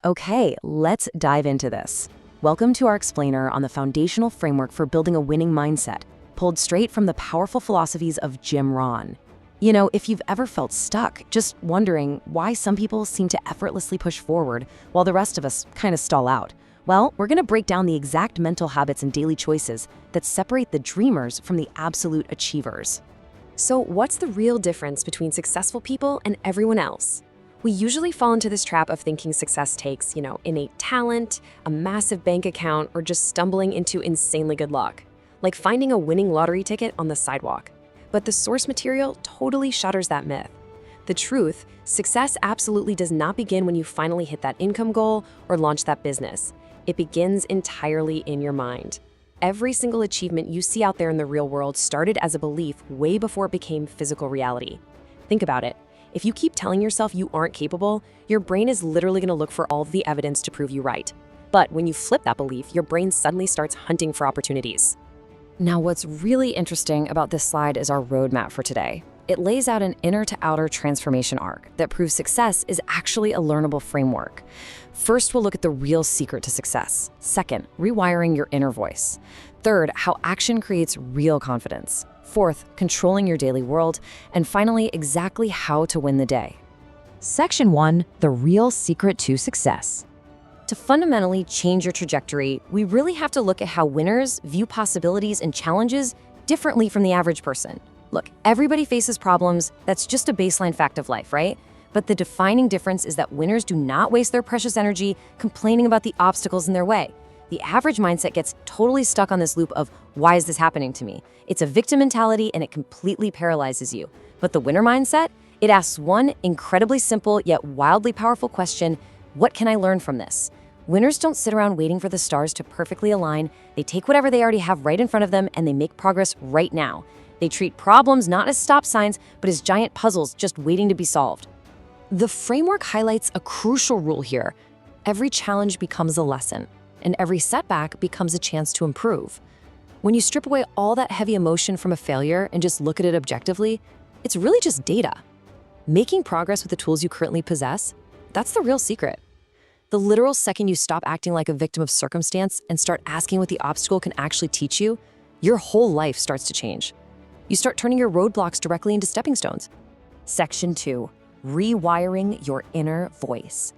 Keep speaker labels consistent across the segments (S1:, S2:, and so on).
S1: Okay, let's dive into this. Welcome to our explainer on the foundational framework for building a winning mindset, pulled straight from the powerful philosophies of Jim Rohn. You know, if you've ever felt stuck, just wondering why some people seem to effortlessly push forward while the rest of us kind of stall out, well, we're going to break down the exact mental habits and daily choices that separate the dreamers from the absolute achievers.
S2: So, what's the real difference between successful people and everyone else? We usually fall into this trap of thinking success takes, innate talent, a massive bank account, or just stumbling into insanely good luck, like finding a winning lottery ticket on the sidewalk. But the source material totally shatters that myth. The truth, success absolutely does not begin when you finally hit that income goal or launch that business. It begins entirely in your mind. Every single achievement you see out there in the real world started as a belief way before it became physical reality. Think about it. If you keep telling yourself you aren't capable, your brain is literally going to look for all of the evidence to prove you right. But when you flip that belief, your brain suddenly starts hunting for opportunities.
S1: Now, what's really interesting about this slide is our roadmap for today. It lays out an inner to outer transformation arc that proves success is actually a learnable framework. First, we'll look at the real secret to success. Second, rewiring your inner voice. Third, how action creates real confidence. Fourth, controlling your daily world. And finally, exactly how to win the day. Section 1, the real secret to success. To fundamentally change your trajectory, we really have to look at how winners view possibilities and challenges differently from the average person. Look, everybody faces problems. That's just a baseline fact of life, right? But the defining difference is that winners do not waste their precious energy complaining about the obstacles in their way. The average mindset gets totally stuck on this loop of, why is this happening to me? It's a victim mentality and it completely paralyzes you. But the winner mindset, it asks one incredibly simple yet wildly powerful question: what can I learn from this? Winners don't sit around waiting for the stars to perfectly align. They take whatever they already have right in front of them and they make progress right now. They treat problems not as stop signs, but as giant puzzles just waiting to be solved. The framework highlights a crucial rule here. Every challenge becomes a lesson, and every setback becomes a chance to improve. When you strip away all that heavy emotion from a failure and just look at it objectively, it's really just data. Making progress with the tools you currently possess, that's the real secret. The literal second you stop acting like a victim of circumstance and start asking what the obstacle can actually teach you, your whole life starts to change. You start turning your roadblocks directly into stepping stones. Section 2, rewiring your inner voice.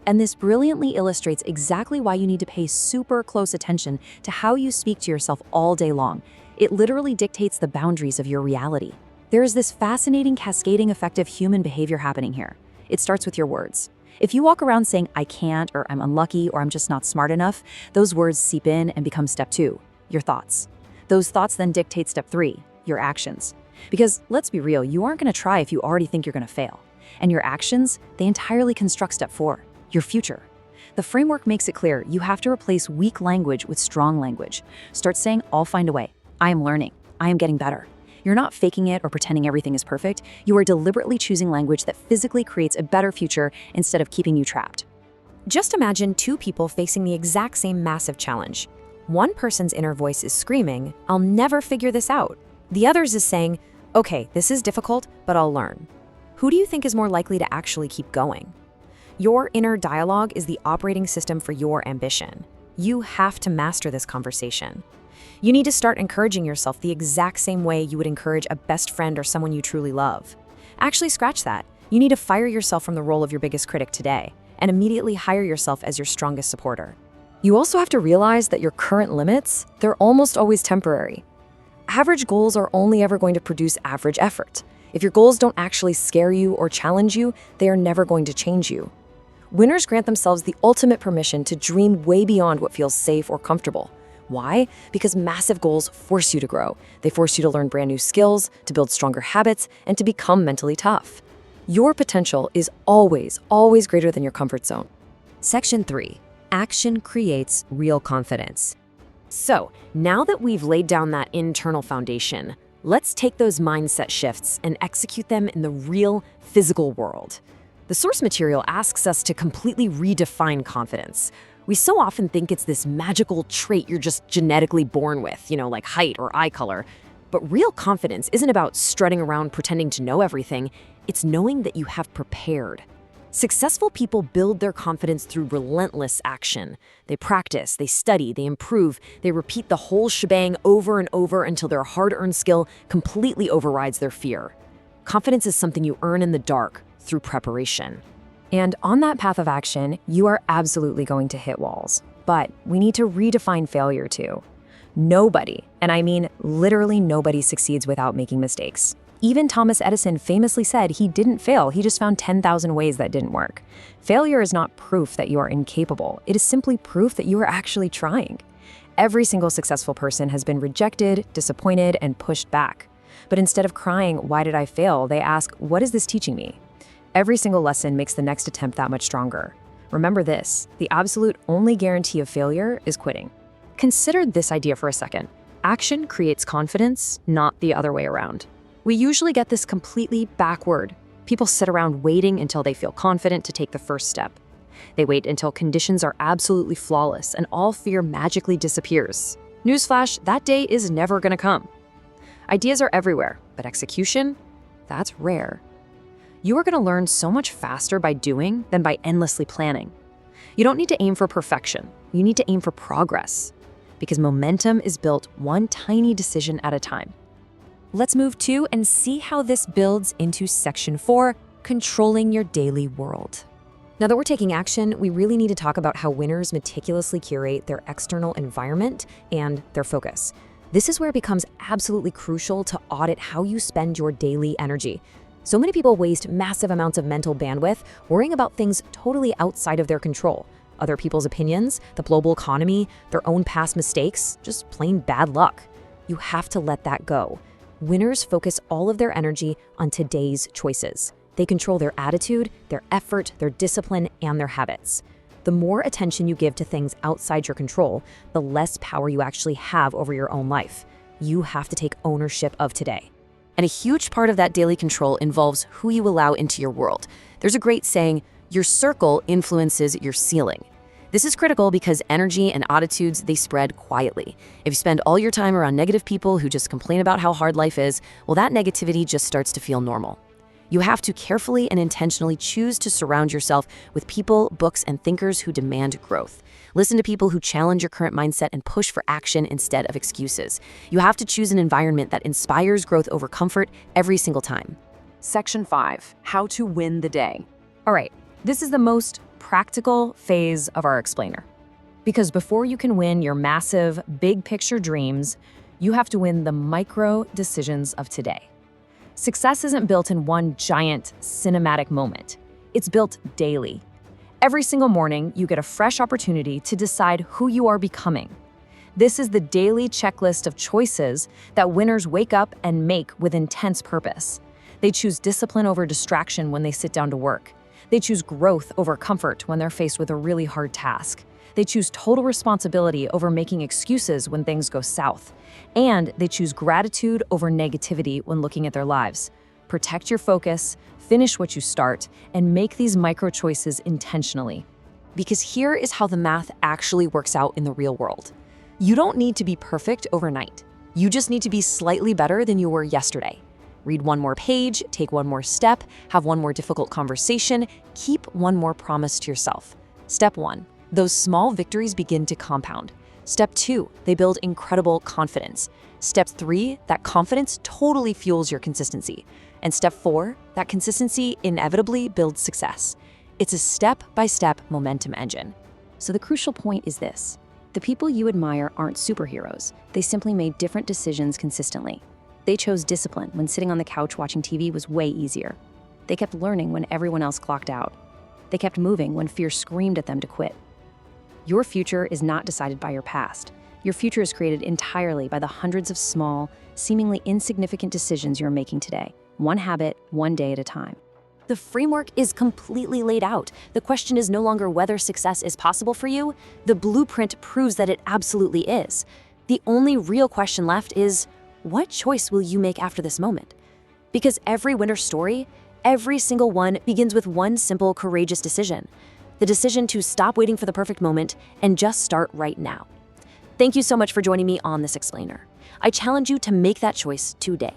S1: And this brilliantly illustrates exactly why you need to pay super close attention to how you speak to yourself all day long. It literally dictates the boundaries of your reality. There is this fascinating cascading effect of human behavior happening here. It starts with your words. If you walk around saying, I can't, or I'm unlucky, or I'm just not smart enough, those words seep in and become step 2, your thoughts. Those thoughts then dictate step 3, your actions. Because let's be real, you aren't going to try if you already think you're going to fail. And your actions, they entirely construct step 4, your future. The framework makes it clear you have to replace weak language with strong language. Start saying, I'll find a way. I am learning. I am getting better. You're not faking it or pretending everything is perfect. You are deliberately choosing language that physically creates a better future instead of keeping you trapped.
S2: Just imagine two people facing the exact same massive challenge. One person's inner voice is screaming, I'll never figure this out. The other's is saying, okay, this is difficult, but I'll learn. Who do you think is more likely to actually keep going? Your inner dialogue is the operating system for your ambition. You have to master this conversation. You need to start encouraging yourself the exact same way you would encourage a best friend or someone you truly love. Actually, scratch that. You need to fire yourself from the role of your biggest critic today and immediately hire yourself as your strongest supporter. You also have to realize that your current limits, they're almost always temporary. Average goals are only ever going to produce average effort. If your goals don't actually scare you or challenge you, they are never going to change you. Winners grant themselves the ultimate permission to dream way beyond what feels safe or comfortable. Why? Because massive goals force you to grow. They force you to learn brand new skills, to build stronger habits, and to become mentally tough. Your potential is always, always greater than your comfort zone.
S1: Section 3, action creates real confidence.
S2: So, now that we've laid down that internal foundation, let's take those mindset shifts and execute them in the real physical world. The source material asks us to completely redefine confidence. We so often think it's this magical trait you're just genetically born with, like height or eye color. But real confidence isn't about strutting around pretending to know everything. It's knowing that you have prepared. Successful people build their confidence through relentless action. They practice, they study, they improve, they repeat the whole shebang over and over until their hard-earned skill completely overrides their fear. Confidence is something you earn in the dark through preparation.
S1: And on that path of action, you are absolutely going to hit walls. But we need to redefine failure too. Nobody, and I mean literally nobody, succeeds without making mistakes. Even Thomas Edison famously said he didn't fail, he just found 10,000 ways that didn't work. Failure is not proof that you are incapable, it is simply proof that you are actually trying. Every single successful person has been rejected, disappointed, and pushed back. But instead of crying, "Why did I fail?" they ask, "What is this teaching me?" Every single lesson makes the next attempt that much stronger. Remember this, the absolute only guarantee of failure is quitting. Consider this idea for a second. Action creates confidence, not the other way around. We usually get this completely backward. People sit around waiting until they feel confident to take the first step. They wait until conditions are absolutely flawless and all fear magically disappears. Newsflash, that day is never gonna come. Ideas are everywhere, but execution? That's rare. You are gonna learn so much faster by doing than by endlessly planning. You don't need to aim for perfection. You need to aim for progress. Because momentum is built one tiny decision at a time. Let's move to and see how this builds into Section 4, controlling your daily world. Now that we're taking action, we really need to talk about how winners meticulously curate their external environment and their focus. This is where it becomes absolutely crucial to audit how you spend your daily energy. So many people waste massive amounts of mental bandwidth worrying about things totally outside of their control. Other people's opinions, the global economy, their own past mistakes, just plain bad luck. You have to let that go. Winners focus all of their energy on today's choices. They control their attitude, their effort, their discipline, and their habits. The more attention you give to things outside your control, the less power you actually have over your own life. You have to take ownership of today. And a huge part of that daily control involves who you allow into your world. There's a great saying, your circle influences your ceiling. This is critical because energy and attitudes, they spread quietly. If you spend all your time around negative people who just complain about how hard life is, well, that negativity just starts to feel normal. You have to carefully and intentionally choose to surround yourself with people, books, and thinkers who demand growth. Listen to people who challenge your current mindset and push for action instead of excuses. You have to choose an environment that inspires growth over comfort every single time. Section 5, how to win the day. All right, this is the most practical phase of our explainer. Because before you can win your massive, big picture dreams, you have to win the micro decisions of today. Success isn't built in one giant cinematic moment. It's built daily. Every single morning, you get a fresh opportunity to decide who you are becoming. This is the daily checklist of choices that winners wake up and make with intense purpose. They choose discipline over distraction when they sit down to work. They choose growth over comfort when they're faced with a really hard task. They choose total responsibility over making excuses when things go south. And they choose gratitude over negativity when looking at their lives. Protect your focus, finish what you start, and make these micro choices intentionally. Because here is how the math actually works out in the real world. You don't need to be perfect overnight. You just need to be slightly better than you were yesterday. Read one more page, take one more step, have one more difficult conversation, keep one more promise to yourself. Step 1, those small victories begin to compound. Step 2, they build incredible confidence. Step 3, that confidence totally fuels your consistency. And step 4, that consistency inevitably builds success. It's a step-by-step momentum engine. So the crucial point is this. The people you admire aren't superheroes. They simply made different decisions consistently. They chose discipline when sitting on the couch watching TV was way easier. They kept learning when everyone else clocked out. They kept moving when fear screamed at them to quit. Your future is not decided by your past. Your future is created entirely by the hundreds of small, seemingly insignificant decisions you're making today, one habit, one day at a time. The framework is completely laid out. The question is no longer whether success is possible for you. The blueprint proves that it absolutely is. The only real question left is, what choice will you make after this moment? Because every winner's story, every single one begins with one simple, courageous decision. The decision to stop waiting for the perfect moment and just start right now. Thank you so much for joining me on this explainer. I challenge you to make that choice today.